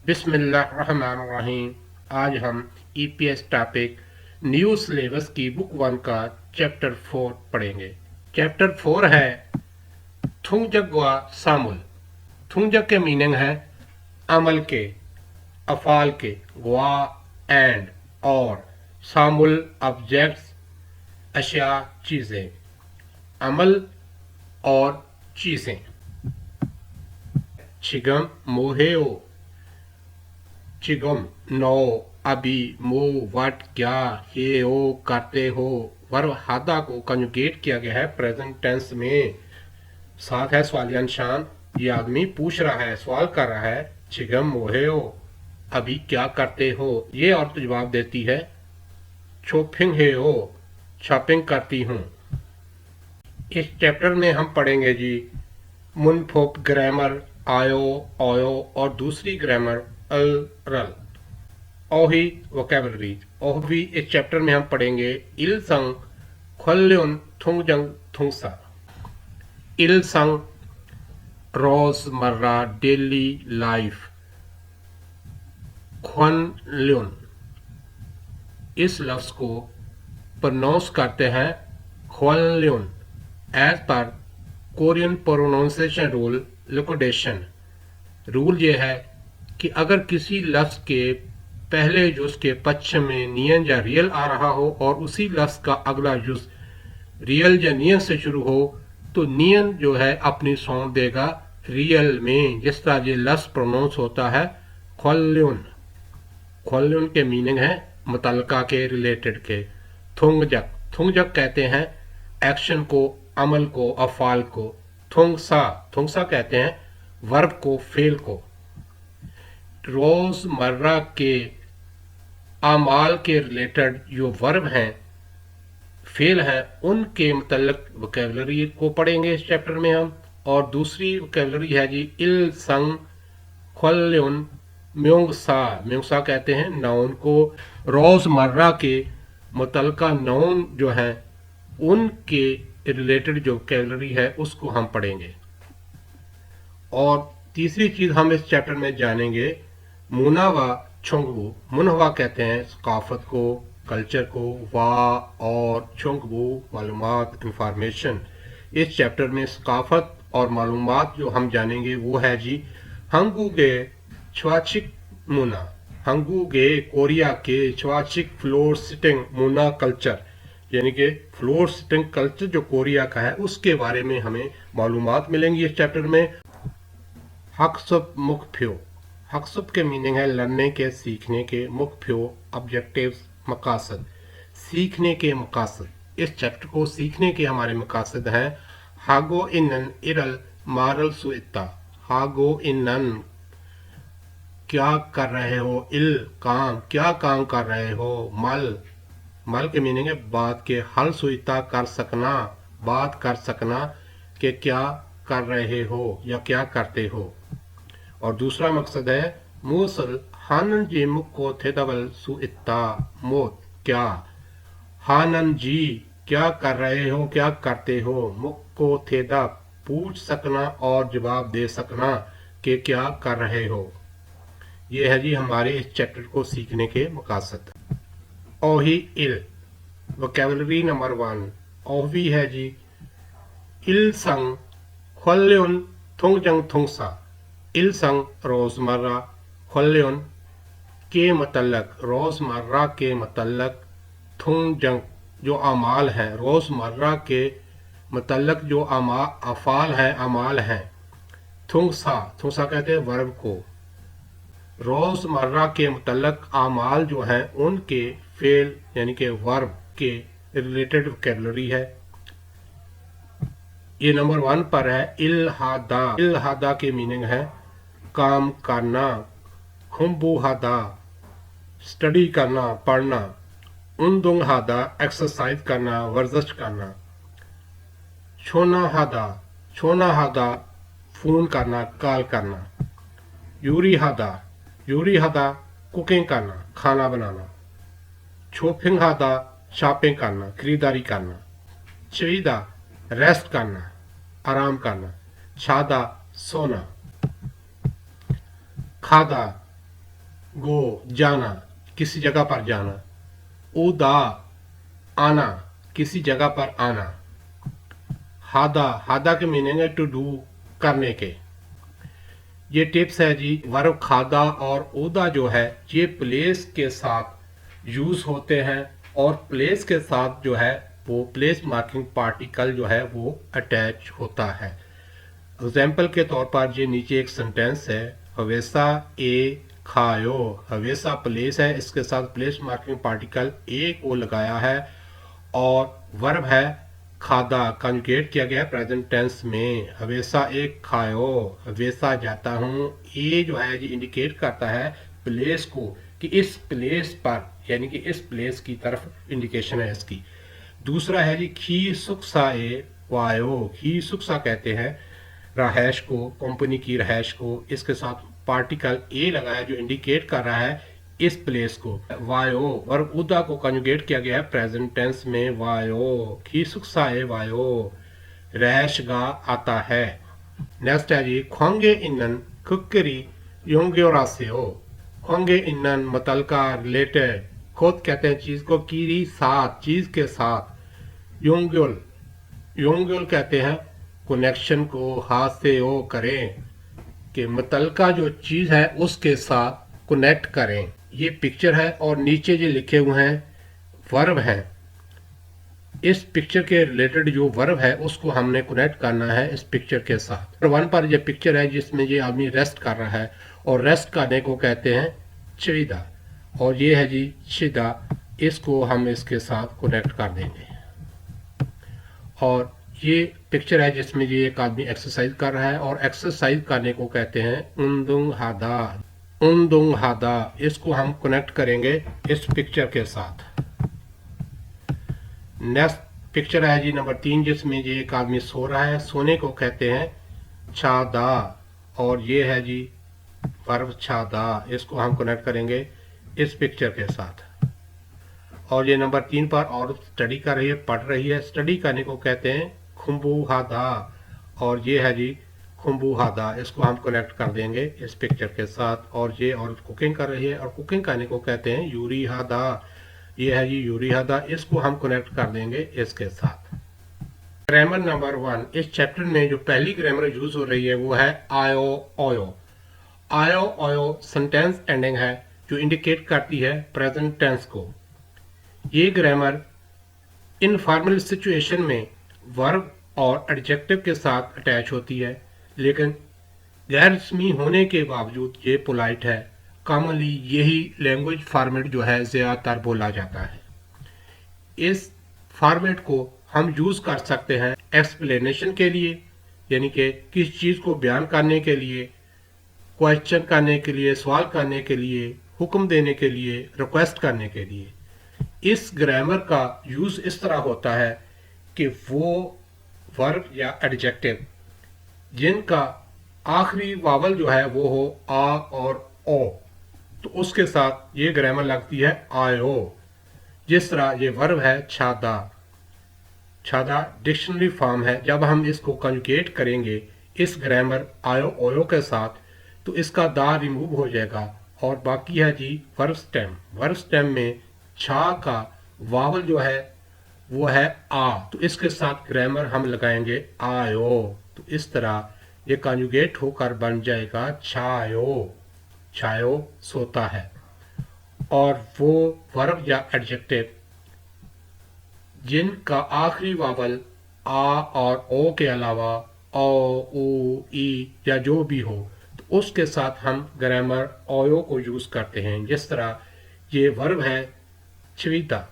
बिस्मिल्लाहिर्रहमानिर्रहीम। आज हम ईपीएस टॉपिक न्यू सिलेबस की बुक 1 का चैप्टर 4 पढ़ेंगे। चैप्टर 4 है थुंगजग व सामुल। थुंगजग के मीनिंग है अमल के, अफाल के, वा एंड और, सामुल ऑब्जेक्ट्स, अशिया चीज़ें, अमल और चीज़ें। छिगम मोहेओ, चिगम नो, अभी, मो, वट, क्या, हे ओ, करते हो। वर्ब हादा को कंजुगेट किया गया है प्रेजेंट टेंस में। साथ है सवालिया निशान। ये आदमी पूछ रहा है, सवाल कर रहा है। छिगम मोहे हो, अभी क्या करते हो। ये औरत जवाब देती है, शॉपिंग है हो, शॉपिंग करती हूँ। इस चैप्टर में हम पढ़ेंगे जी मुनफोप ग्रामर, आयो, ओयो और दूसरी ग्रामर अल, रल। ओही वोकेबलरी। ओहवी इस चैप्टर में हम पढ़ेंगे इल संग ख्वल्युन थुंगजंग थुंगसा। इल संग रोजमर्रा डेली लाइफ। ख्वल्युन इस लफ्ज को प्रोनाउंस करते हैं ख्वल्युन as per Korean pronunciation rule liquidation. Rule ये है कि अगर किसी लफ्ज के पहले जुज के पश्चिम में नियन या रियल आ रहा हो और उसी लफ्ज का अगला जुज रियल या नियन से शुरू हो तो नियन जो है अपनी साउंड देगा रियल में। जिस तरह ये लफ्ज प्रोनाउंस होता है ख्वल्युन। ख्वल्युन के मीनिंग है मुतलका के, रिलेटेड के। थुंगजक, थुंगजक कहते हैं एक्शन को, अमल को, अफाल को। थुंगसा, थुंगसा कहते हैं वर्ब को, फेल को। रोजमर्रा के अमाल के रिलेटेड जो वर्ब हैं, फेल हैं, उनके मतलब वोकेबलरी को पढ़ेंगे इस चैप्टर में हम। और दूसरी वोकेबलरी है जी इल संग ख्वल्युन म्योंगसा। म्योंगसा कहते हैं नाउन को। रोजमर्रा के मुतलका नाउन जो हैं उनके रिलेटेड जो वोकेबलरी है उसको हम पढ़ेंगे। और तीसरी चीज हम इस चैप्टर में जानेंगे मुनावा छोंगबू। मुनहवा कहते हैं सकाफत को, कल्चर को। वाह और छोंगबू मालूमात, इंफॉर्मेशन। इस चैप्टर में सकाफत और मालूमात जो हम जानेंगे वो है जी हंगूगे छवाचिक मुना। हंगूगे कोरिया के, छवाचिक फ्लोर सिटिंग मुना कल्चर, यानी कि फ्लोर सिटिंग कल्चर जो कोरिया का है उसके बारे में हमें मालूमात मिलेंगी इस चैप्टर में। हकसुप मुख्फ्यो। हकसुप के मीनिंग है लड़ने के, सीखने के। मुख्फ्यो ऑब्जेक्टिव्स, मकासद, सीखने के मकासद। इस चैप्टर को सीखने के हमारे मकासद हैं हागो इनन इरल मारल सुइता। हागो इनन क्या कर रहे हो, इल काम, क्या काम कर रहे हो। मल, मल के मीनिंग है बात के। हल सुइता कर सकना, बात कर सकना कि क्या कर रहे हो या क्या करते हो। और दूसरा मकसद है मूसल हानन जी मुक्को थे दबल सुइता मोत, क्या। हानन जी क्या कर रहे हो, क्या करते हो। मुक्को थेदा पूछ सकना और जवाब दे सकना कि क्या कर रहे हो। ये है जी हमारे इस चैप्टर को सीखने के मकासद। ओही इल वोकेबलरी नंबर 1। ओही है जी इल संग ख्वल्युन थुंगजंग थुंगसा। इल संग रोजमर्रा, ख्वल्युन के मतलब, रोजमर्रा के मतलब। थुंगजंग जो अमाल हैं, रोजमर्रा के मतलब जो अफाल हैं, अमाल हैं। थुंगसा, थुंगसा कहते हैं वर्ब को। रोजमर्रा के मतलब अमाल जो हैं उनके फेल यानी कि वर्ब के रिलेटेड वोकेबलरी है। ये नंबर 1 पर है इल्हादा। इल्हादा के मीनिंग है काम करना। खुम्बुहादा स्टडी करना, पढ़ना। उन्दुंगहादा एक्सरसाइज करना, वर्जिश करना। छोनाहादा, छोनाहादा फोन करना, कॉल करना। यूरीहादा, यूरीहादा कुकिंग करना, खाना बनाना। शॉपिंगहादा शॉपिंग करना, खरीदारी करना। चईदा रेस्ट करना, आराम करना। छादा सोना। खादा गो जाना, किसी जगह पर जाना। उदा आना, किसी जगह पर आना। हादा, हादा के मीनिंग है टू डू, करने के। ये टिप्स है जी। वर्ब खादा और ओदा जो है ये प्लेस के साथ यूज होते हैं और प्लेस के साथ जो है वो प्लेस मार्किंग पार्टिकल जो है वो अटैच होता है। एग्जाम्पल के तौर पर ये नीचे एक सेंटेंस है, हवेसा ए खायो। हवेसा प्लेस है, इसके साथ प्लेस मार्किंग पार्टिकल ए को लगाया है और वर्ब है खादा, कंजुगेट किया गया है प्रेजेंट टेंस में। हमेशा एक खायो, हमेशा जाता हूँ। ये जो है जी इंडिकेट करता है प्लेस को कि इस प्लेस पर, यानी कि इस प्लेस की तरफ इंडिकेशन है इसकी। दूसरा है जी खी सुखसा ए वायो। खी सुखसा कहते हैं रहायश को, कंपनी की रहायश को। इसके साथ पार्टिकल ए लगा है जो इंडिकेट कर रहा है इस प्लेस को। वायो वर्ब उदा को कंजुगेट किया गया है प्रेजेंट टेंस में। वायो खीसुक्साए वायो, रैशगा आता है। नेक्स्ट है जी खोंगे इन्नन कुक्करी योंग्योरासेओ। खोंगे इन्नन मतलका रिलेटेड, खुद कहते हैं चीज को, कीरी साथ, चीज के साथ। योंग्योल, योंग्योल कहते हैं कनेक्शन को, हाथ से ओ करें कि मुतलका जो चीज है उसके साथ कनेक्ट करें। ये पिक्चर है और नीचे जो लिखे हुए हैं वर्ब हैं। इस पिक्चर के रिलेटेड जो वर्ब है उसको हमने कनेक्ट करना है इस पिक्चर के साथ। नंबर 1 पर ये पिक्चर है जिसमें ये आदमी रेस्ट कर रहा है और रेस्ट करने को कहते हैं चिदा, और ये है जी चिदा, इसको हम इसके साथ कनेक्ट कर देंगे। और ये पिक्चर है जिसमें ये एक आदमी एक्सरसाइज कर रहा है और एक्सरसाइज करने को कहते हैं उन्दुंग हादा। उन्दुंग हादा, इसको हम कनेक्ट करेंगे इस पिक्चर के साथ। नेक्स्ट पिक्चर है जी नंबर 3 जिसमें ये एक आदमी सो रहा है। सोने को कहते हैं छादा, और ये है जी वर्ब छादा, इसको हम कनेक्ट करेंगे इस पिक्चर के साथ। और ये नंबर 3 पर औरत स्टडी कर रही है, पढ़ रही है। स्टडी करने को कहते हैं खुम्बुहादा, और ये है जी खुम्बुहादा, इसको हम कनेक्ट कर देंगे इस पिक्चर के साथ। और ये औरत कुकिंग कर रही है और कुकिंग करने को कहते हैं यूरीहादा, ये है जी यूरीहादा, इसको हम कनेक्ट कर देंगे इसके साथ। ग्रामर नंबर 1, इस चैप्टर में जो पहली ग्रामर यूज हो रही है वो है आयो ओयो। आयो ओयो सेंटेंस एंडिंग है जो इंडिकेट करती है प्रेजेंट टेंस को। ये ग्रामर इनफॉर्मल सिचुएशन में वर्ब और एडजेक्टिव के साथ अटैच होती है, लेकिन गैर रस्मी होने के बावजूद ये पोलाइट है। कॉमनली यही लैंग्वेज फॉर्मेट जो है ज़्यादातर बोला जाता है। इस फॉर्मेट को हम यूज़ कर सकते हैं एक्सप्लेनेशन के लिए, यानी कि किस चीज़ को बयान करने के लिए, क्वेश्चन करने के लिए, सवाल करने के लिए, हुक्म देने के लिए, रिक्वेस्ट करने के लिए। इस ग्रामर का यूज़ इस तरह होता है कि वो वर्ब या एडजेक्टिव जिनका आखिरी वावल जो है वो हो आ और ओ, तो उसके साथ ये ग्रामर लगती है आयो। जिस तरह ये वर्ब है छादा, छादा डिक्शनरी फॉर्म है। जब हम इसको कंजुगेट करेंगे इस ग्रामर आयो ओयो के साथ तो इसका दा रिमूव हो जाएगा और बाकी है जी वर्ब स्टेम। वर्ब स्टेम में छा का वावल जो है वो है आ, तो इसके साथ ग्रामर हम लगाएंगे आयो। तो इस तरह ये कंजुगेट होकर बन जाएगा छायो। छायो सोता है। और वो वर्ब या एडजेक्टिव जिनका आखिरी वावल आ और ओ के अलावा ओ, ऊ, ई या जो भी हो तो उसके साथ हम ग्रामर ओयो को यूज करते हैं। जिस तरह ये वर्ब है छविता,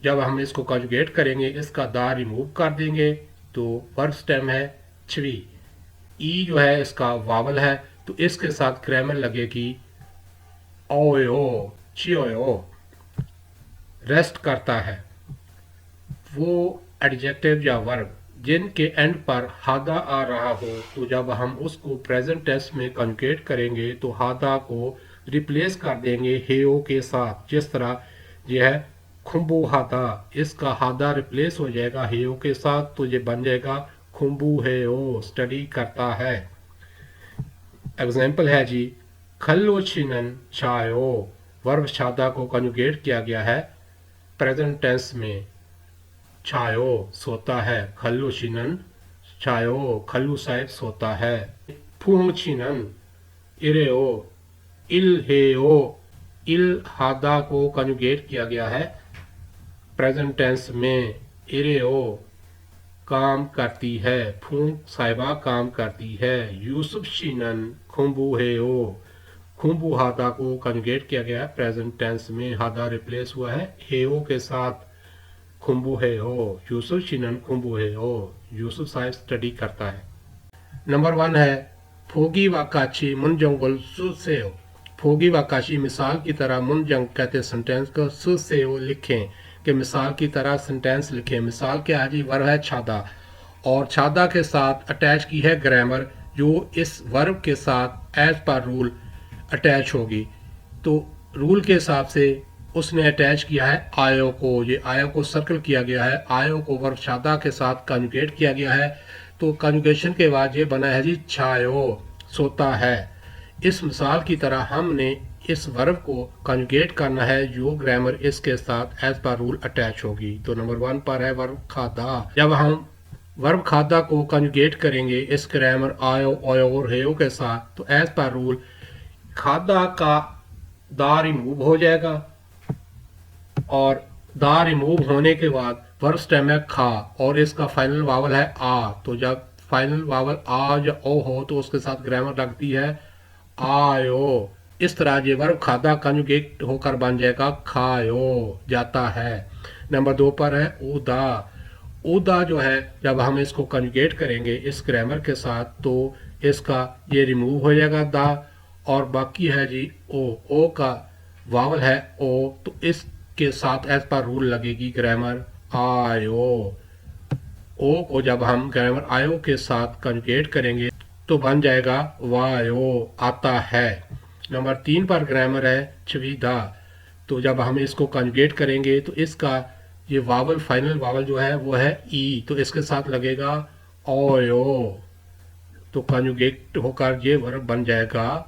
जब हम इसको कंजुगेट करेंगे इसका दा रिमूव कर देंगे तो वर्ब स्टेम है छवी। ई जो है इसका वावल है तो इसके साथ ग्रामर लगेगी ओयो, चियोयो, रेस्ट करता है। वो एडजेक्टिव या वर्ब जिनके एंड पर हादा आ रहा हो तो जब हम उसको प्रेजेंट टेंस में कंजुगेट करेंगे तो हादा को रिप्लेस कर देंगे हेयो के साथ। जिस तरह यह है खुम्बू हादा, इसका हादा रिप्लेस हो जाएगा हेयो के साथ तो ये बन जाएगा खुम्बू हेयो, स्टडी करता है। एग्जाम्पल है जी खल्लो छिनन छायो, वर्ब छादा को कंजुगेट किया गया है प्रेजेंट टेंस में। छायो सोता है, खल्लो छिनन छायो, खल्लू साहब सोता है। फूंग छिनन इरेओ, इल हेओ, इल हादा को कंजुगेट किया गया है प्रेजेंट टेंस में। इरेओ काम करती है, फूंग साहिबा काम करती है। यूसुफ शिनन खुम्बू हेओ, खुम्बू हादा को कंजुगेट किया गया है प्रेजेंट टेंस में। हादा रिप्लेस हुआ है हेओ के साथ। खुम्बू हेओ, यूसुफ शिनन खुम्बू हेओ, यूसुफ साहब स्टडी करता है। नंबर 1 है फोगी वाकाची मुनजंगल सुसेओ। फोगी वाकाची मिसाल की तरह, मुनजंग कहते सेंटेंस को, सुसेओ लिखें कि मिसाल की तरह सेंटेंस लिखें। मिसाल क्या है जी, वर्ब है छादा और छादा के साथ अटैच की है ग्रामर जो इस वर्ब के साथ एज पर रूल अटैच होगी। तो रूल के हिसाब से उसने अटैच किया है आयो को। ये आयो को सर्कल किया गया है, आयो को वर्ब छादा के साथ कंजुगेट किया गया है। तो कंजुगेशन के बाद ये बना है जी छायो, सोता है। इस मिसाल की तरह हमने इस वर्ब को कंजुगेट करना है जो ग्रामर इसके साथ एज पर रूल अटैच होगी। तो नंबर 1 पर है वर्ब खादा। जब हम वर्ब खादा को कंजुगेट करेंगे इस ग्रामर आयो, ओयो और हेयो के साथ, तो एज पर रूल खादा का दा रिमूव हो जाएगा और दा रिमूव होने के बाद वर्ब स्टेम है खा और इसका फाइनल वावल है आ। तो जब फाइनल वावल आ या ओ हो तो उसके साथ ग्रामर लगती है आयो। इस तरह ये वर्ब खादा कंजुगेट होकर बन जाएगा खायो, जाता है। नंबर 2 पर है उदा। उदा जो है जब हम इसको कंजुगेट करेंगे इस ग्रामर के साथ तो इसका ये रिमूव हो जाएगा दा और बाकी है जी ओ का वावल है ओ, तो इसके साथ एज पर रूल लगेगी ग्रामर आयो। ओ को जब हम ग्रामर आयो के साथ कंजुगेट करेंगे तो बन जाएगा वायो, आता है। नंबर 3 पर ग्रामर है छविदा। तो जब हम इसको कंजुगेट करेंगे तो इसका ये वावल, फाइनल वावल जो है वो है ई, तो इसके साथ लगेगा ओयो। तो कंजुगेट होकर ये वर्ब बन जाएगा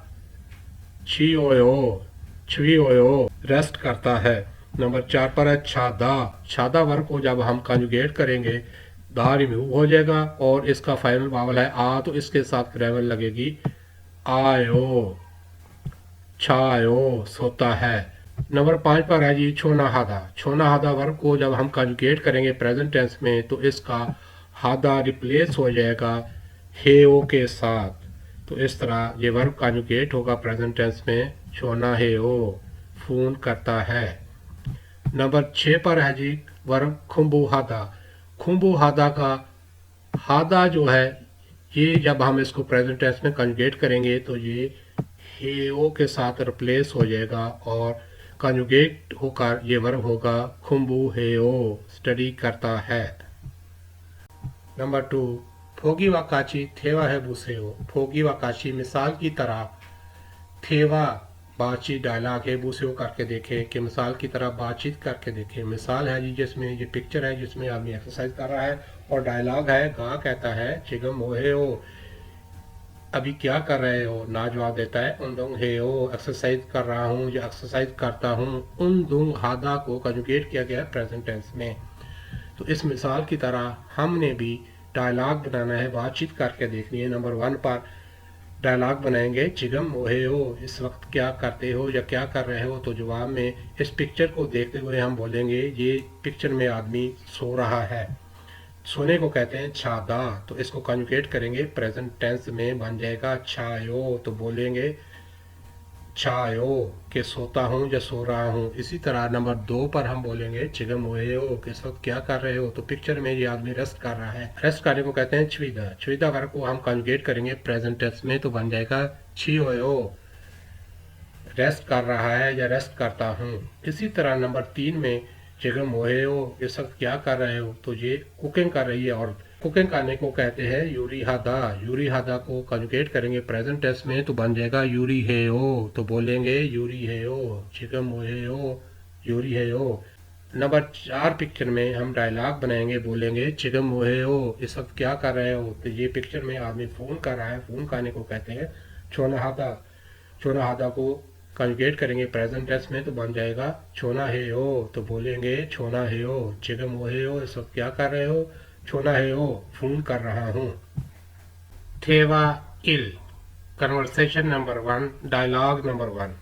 छिओयो, छिओयो, रेस्ट करता है। नंबर 4 पर है छादा। छादा वर्ब को जब हम कंजुगेट करेंगे दा रिमूव हो जाएगा और इसका फाइनल वावल है आ, तो इसके साथ ग्रामर लगेगी आयो, छायो, सोता है। नंबर 5 पर है जी छोना हादा। छोना हादा वर्ब को जब हम कंजुगेट करेंगे प्रेजेंट टेंस में तो इसका हादा रिप्लेस हो जाएगा हेओ के साथ। तो इस तरह ये वर्ब कंजुगेट होगा प्रेजेंट टेंस में छोना हेओ, फोन करता है। नंबर 6 पर है जी वर्ब खुम्बू हादा। खुम्बू हादा का हादा जो है ये जब हम इसको प्रेजेंट टेंस में कंजुगेट करेंगे तो ये हेओ के साथ रिप्लेस हो जाएगा और कंजुगेट होकर ये वर्ब होगा खुम्बू हेओ, स्टडी करता है। नंबर 2 फोगी वाकाची थेवा है बुसेओ। फोगी वाकाची मिसाल की तरह, थेवा बातचीत डायलॉग है, बुसेओ करके देखें कि मिसाल की तरह बातचीत करके देखें। मिसाल है जी जिसमें ये पिक्चर है जिसमें आदमी एक्सरसाइज कर रहा है और डायलॉग है गा कहता है चिगम होहेओ, अभी क्या कर रहे हो, ना जवाब देता है उन हे हो, एक्सरसाइज कर रहा हूँ या एक्सरसाइज करता हूँ। उन दुंग हादा को कंजुगेट किया गया है प्रेजेंट टेंस में। तो इस मिसाल की तरह हमने भी डायलॉग बनाना है, बातचीत करके देखनी है। नंबर 1 पर डायलॉग बनाएंगे चिगम मोहे हो, इस वक्त क्या करते हो या क्या कर रहे हो। तो जवाब में इस पिक्चर को देखते हुए हम बोलेंगे ये पिक्चर में आदमी सो रहा है। सोने को कहते हैं छादा। तो इसको कंजुगेट करेंगे प्रेजेंट टेंस में बन जाएगा छायो। तो बोलेंगे छायो के सोता हूँ या सो रहा हूँ। इसी तरह नंबर 2 पर हम बोलेंगे चिगम हुए हो, किस वक्त क्या कर रहे हो। तो पिक्चर में ये आदमी रेस्ट कर रहा है, रेस्ट करने को कहते हैं छविदा। छविदा वर्ग को हम कंजुगेट करेंगे प्रेजेंट टेंस में तो बन जाएगा छी हो, रेस्ट कर रहा है या रेस्ट करता हूँ। इसी तरह नंबर 3 में चिगम हुए हो, इस वक्त क्या कर रहे हो। तो ये कुकिंग कर रही है और कुकिंग करने को कहते हैं यूरी हादा। यूरी हादा को कंजुगेट करेंगे प्रेजेंट टेंस में तो बन जाएगा यूरी है हो। तो बोलेंगे यूरी है हो, चिकम है हो, यूरी है हो। नंबर 4 पिक्चर में हम डायलॉग बनाएंगे, बोलेंगे चिकम है हो, इस वक्त क्या कर रहे हो। तो ये पिक्चर में आदमी फ़ोन कर रहा है, फ़ोन करने को कहते हैं छोना हादा। छोना हादा को कंजुगेट करेंगे प्रेजेंट टेंस में तो बन जाएगा छोना है हो, तो बोलेंगे छोना है हो, जिगम हो है हो, इस वक्त क्या कर रहे हो, छोना है हो, फोन कर रहा हूँ। थेवा इल, कन्वर्सेशन नंबर 1, डायलॉग नंबर 1।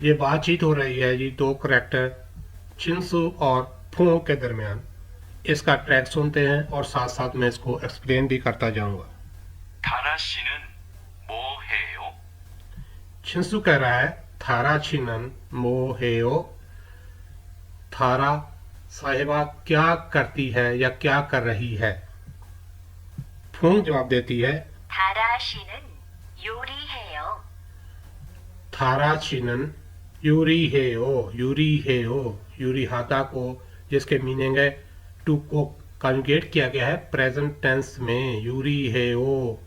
ये बातचीत हो रही है जी दो करेक्टर चिंसू और फू के दरमियान। इसका ट्रैक सुनते हैं और साथ साथ मैं इसको एक्सप्लेन भी करता जाऊंगा। 다라 씨는 뭐 해요? चिंसू कह रहा है थारा छिनन मो हेयो, थारा साहिबा क्या करती है या क्या कर रही है। फूंग जवाब देती है 다라 씨는 요리해요. थारा छिनन यूरी हेयो, यूरी हेयो, यूरी हाता को जिसके मीनिंग है टू को कंजुगेट किया गया है प्रेजेंट टेंस में, यूरी हेयो,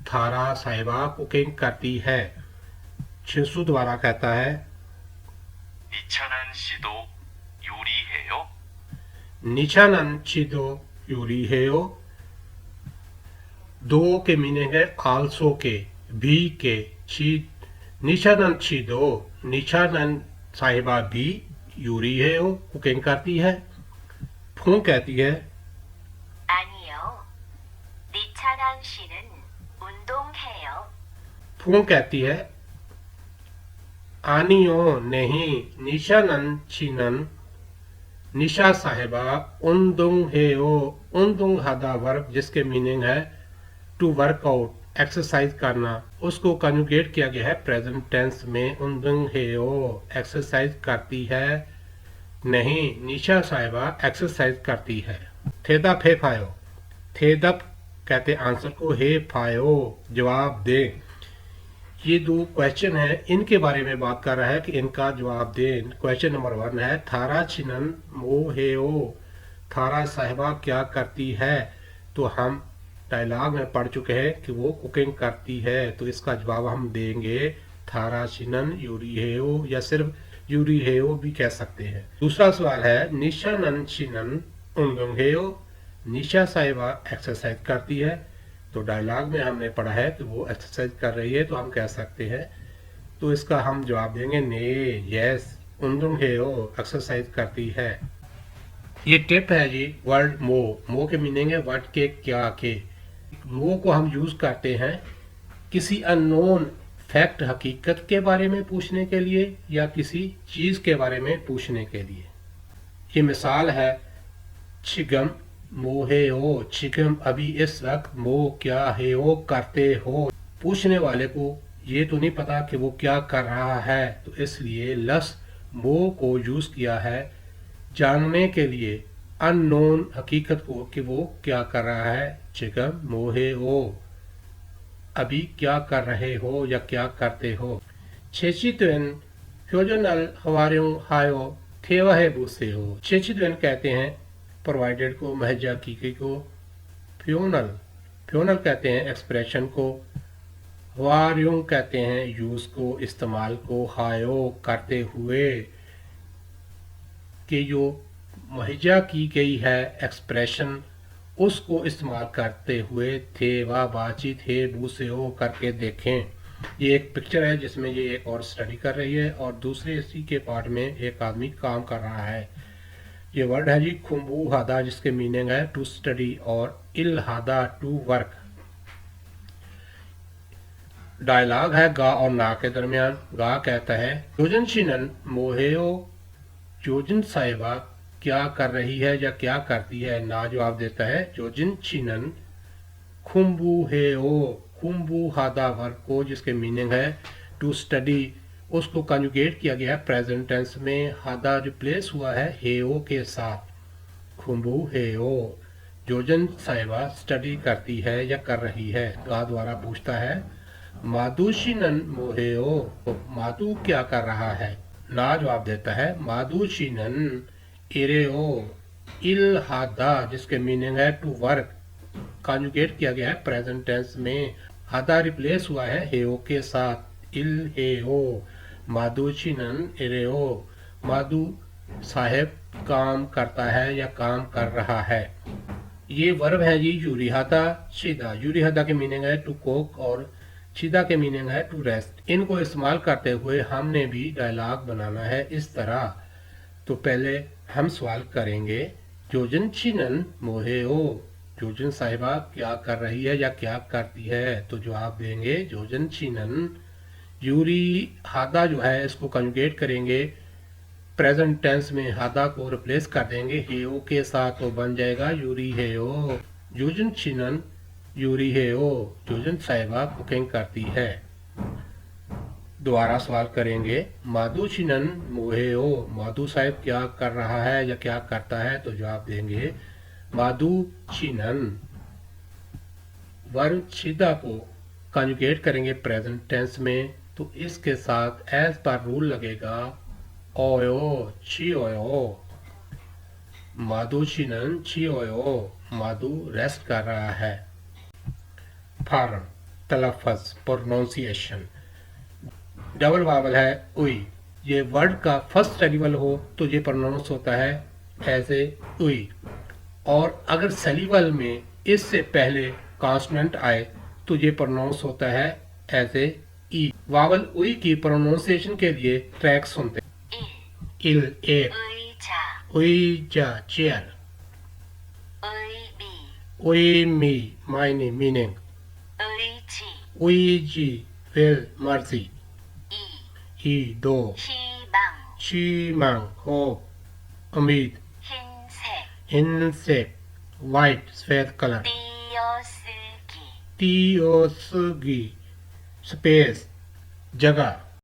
थारा साहिबा कुकिंग करती है। शिंसू द्वारा कहता है 이찬한 씨도 요리해요? निशानन चिदो यूरी हेयो, दो के मीनिंग है आल्सो के, भी के, ची निशानन चिदो, निशानन साहिबा भी यूरी हेयो कुकिंग करती है। फू कहती है 아니요. 니찬한 씨는 운동해요. फू कहती है आनियो नहीं, निशानन चिनन, निशा साहिबा उन्दुंग हेयो, उन्दुंग हादा वर्ब जिसके मीनिंग है टू वर्क आउट, एक्सरसाइज करना, उसको कंजुगेट किया गया है प्रेजेंट टेंस में, उन्दुंग हेयो एक्सरसाइज करती है नहीं, निशा साहिबा एक्सरसाइज करती है। थेदा फे फायो, थेदप कहते आंसर को, हे फायो जवाब दे। ये दो क्वेश्चन है, इनके बारे में बात कर रहा है कि इनका जवाब दें। क्वेश्चन नंबर 1 है थारा छिनन मो हेओ, थारा साहिबा क्या करती है, तो हम डायलॉग में पढ़ चुके हैं कि वो कुकिंग करती है, तो इसका जवाब हम देंगे थारा छिनन यूरी हेओ, या सिर्फ यूरी हेओ भी कह सकते हैं। दूसरा सवाल है निशानन छिनन उंगुंग हेओ, निशा साहिबा एक्सरसाइज करती है, तो डायलॉग में हमने पढ़ा है कि वो एक्सरसाइज कर रही है, तो हम कह सकते हैं, तो इसका हम जवाब देंगे ने, यस उंदुंग हेओ एक्सरसाइज करती है। ये टिप है जी वर्ड मो, मो के मीनिंग है वर्ड के, क्या के। मो को हम यूज करते हैं किसी अननोन फैक्ट हकीकत के बारे में पूछने के लिए या किसी चीज के बारे में पूछने के लिए। ये मिसाल है छिगम मो है हो, छिगम अभी इस वक्त मो क्या है हो करते हो। पूछने वाले को ये तो नहीं पता कि वो क्या कर रहा है, तो इसलिए लस मो को यूज किया है जानने के लिए अननोन हकीकत को कि वो क्या कर रहा है। छिगम मो है हो, अभी क्या कर रहे हो या क्या करते हो। छेचित्वेन फ्योजनल हवारियों हायो थेवा है बूसे हो। छेचित्वेन कहते हैं प्रोवाइडेड को, महजा की को, फ्योनल, फ्योनल कहते हैं एक्सप्रेशन को, वारियों कहते हैं यूज को, इस्तेमाल को, हायो करते हुए, कि जो महजा की गई है एक्सप्रेशन उसको इस्तेमाल करते हुए थे वा बातचीत है बूसे हो करके देखें। ये एक पिक्चर है जिसमें ये एक और स्टडी कर रही है और दूसरे इसी के पार्ट में एक आदमी काम कर रहा है। ये वर्ड है जी खुम्बू हादा जिसके मीनिंग है टू स्टडी और इल हादा टू वर्क। डायलॉग है गा और ना के दरमियान। गा कहता है जोजन शिनन मोहेओ, जोजन साहिबा क्या कर रही है या क्या करती है। ना जवाब देता है जोजिन शिनन खुम्बू हेओ, खुम्बू हादा वर्क को जिसके मीनिंग है टू स्टडी, उसको कंजुगेट किया गया है प्रेजेंट टेंस में, हादा रिप्लेस हुआ है हेओ के साथ। खुम्बू हेओ, जोजन साहिबा स्टडी करती है या कर रही है। गा द्वारा पूछता है मादुशिनन मोहेओ, मादू क्या कर रहा है। ना जवाब देता है मादुशिनन इरेओ इल हादा जिसके मीनिंग है टू वर्क, कंजुगेट किया गया है प्रेजेंट टेंस में, हादा रिप्लेस हुआ है हेओ के साथ। इल हेओ मादुशिनन इरेओ, मादू साहेब काम करता है या काम कर रहा है। ये वर्ब है जी यूरिहादा शिदा। यूरिहादा के मीनिंग है टू कुक और चिदा के मीनिंग है टू रेस्ट। इनको इस्तेमाल करते हुए हमने भी डायलॉग बनाना है इस तरह। तो पहले हम सवाल करेंगे, जोजन छिनन मोहे ओ, जोजन साहिबा क्या कर रही है या क्या करती है? तो जवाब देंगे जोजन छिनन। यूरी हादा जो है इसको कंजुगेट करेंगे, प्रेजेंट टेंस में हादा को रिप्लेस कर देंगे हेओ के साथ, तो बन जाएगा यूरी हेओ। जोजन छिनन यूरी हेओ, जोजन साहिबा कुकिंग करती है। दोबारा सवाल करेंगे, माधु छिनन मोहेओ, माधु साहिब क्या कर रहा है या क्या करता है? तो जवाब देंगे माधु छिनन। वर्ब छिदा को कंजुगेट करेंगे प्रेजेंट टेंस में, तो इसके साथ एज पर रूल लगेगा ओयो छी ओयो। माधु छिनन छी ओयो, माधु रेस्ट कर रहा है। फॉर्म, तलफ़्फ़ुज़, प्रोनाउंसिएशन। डबल वावल है उई, ये वर्ड का फर्स्ट सेलिबल हो तो ये प्रोनाउंस होता है एज ए उई, और अगर सेलिबल में इससे पहले कॉन्सोनेंट आए तो ये प्रोनाउंस होता है एज ए ई। वावल उई की प्रोनाउंसिएशन के लिए ट्रैक सुनते हैं। 1. इल एक, 의자, उईजा चेयर, 의미, उई मी मायने मीनिंग, 의지, उईजी विल मर्जी, 2. ई दो, 희망, शीमांग होप उम्मीद, 흰색, इंसेक्ट वाइट सफेद कलर, 띄어쓰기, टीओसगी स्पेस जगह,